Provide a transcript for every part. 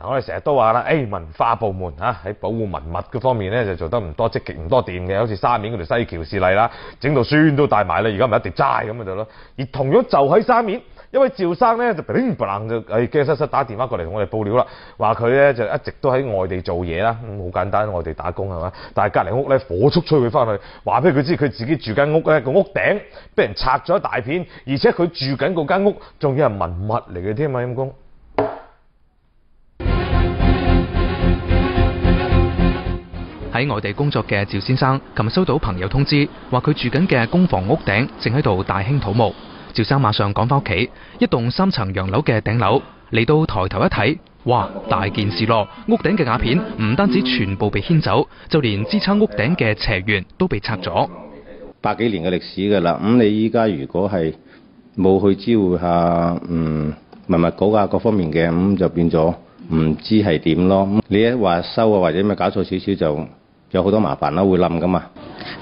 我哋成日都話啦，文化部門喺保護文物嗰方面咧就做得唔多積極唔多掂嘅，好似沙面嗰條西橋事例啦，整到孫都帶埋啦，而家咪一碟齋咁喺度咯。而同樣就喺沙面，因為趙生咧就砰砰就驚失失打電話過嚟同我哋報料啦，話佢咧就一直都喺外地做嘢啦，好簡單，外地打工係嘛，但係隔離屋咧火速催佢翻去，話俾佢知佢自己住間屋咧個屋頂俾人拆咗一大片，而且佢住緊嗰間屋仲要係文物嚟嘅添啊，陰公。喺外地工作嘅趙先生，琴日收到朋友通知，話佢住緊嘅公房屋頂正喺度大興土木。趙生馬上趕翻屋企，一棟3層洋樓嘅頂樓，嚟到抬頭一睇，哇，大件事咯！屋頂嘅瓦片唔單止全部被牽走，就連支撐屋頂嘅斜緣都被拆咗。100幾年嘅歷史㗎啦，咁你依家如果係冇去知會下文物局啊各方面嘅，咁就變咗唔知係點咯。你一話收啊或者咩搞錯少少就有好多麻煩啦，會冧噶嘛。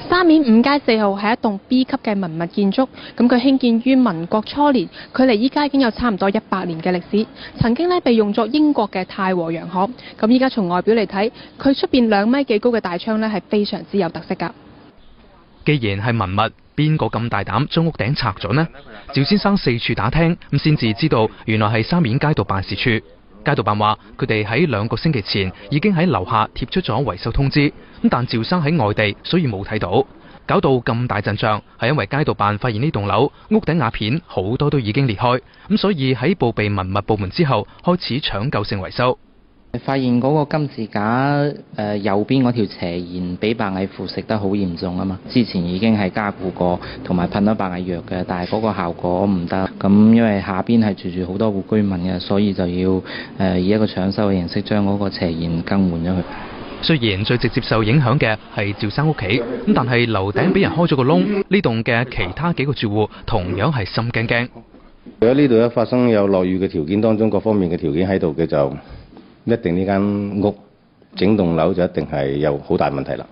沙面5街4號係一棟 B 級嘅文物建築，咁佢興建於民國初年，距離依家已經有差唔多100年嘅歷史。曾經被用作英國嘅太和洋行。咁依家從外表嚟睇，佢出邊2米幾高嘅大窗係非常之有特色㗎。既然係文物，邊個咁大膽將屋頂拆咗呢？趙先生四處打聽，咁先至知道原來係沙面街道辦事處。街道辦話，佢哋喺2個星期前已經喺樓下貼出咗維修通知，咁但趙生喺外地，所以冇睇到。搞到咁大陣仗，係因為街道辦發現呢棟樓屋頂瓦片好多都已經裂開，咁所以喺報備文物部門之後，開始搶救性維修。發現嗰個金字架右邊嗰條斜沿俾白蟻腐蝕得好嚴重啊嘛，之前已經係加固過同埋噴咗白蟻藥嘅，但係嗰個效果唔得。咁因為下邊係住好多戶居民嘅，所以就要以一個搶修嘅形式將嗰個斜沿更換咗佢。雖然最直接受影響嘅係趙生屋企，咁但係樓頂俾人開咗個窿，呢棟嘅其他幾個住戶同樣係心驚驚。如果呢度一發生有落雨嘅條件當中，各方面嘅條件喺度嘅就。一定呢間屋整棟樓就一定係有好大問題啦，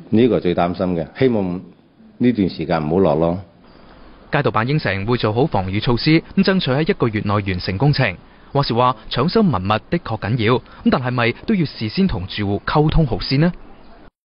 呢個最擔心嘅，希望呢段時間唔好落咯。街道辦應承會做好防禦措施，咁爭取喺1個月內完成工程。話時話搶修文物的確緊要，咁但係咪都要事先同住戶溝通好先呢？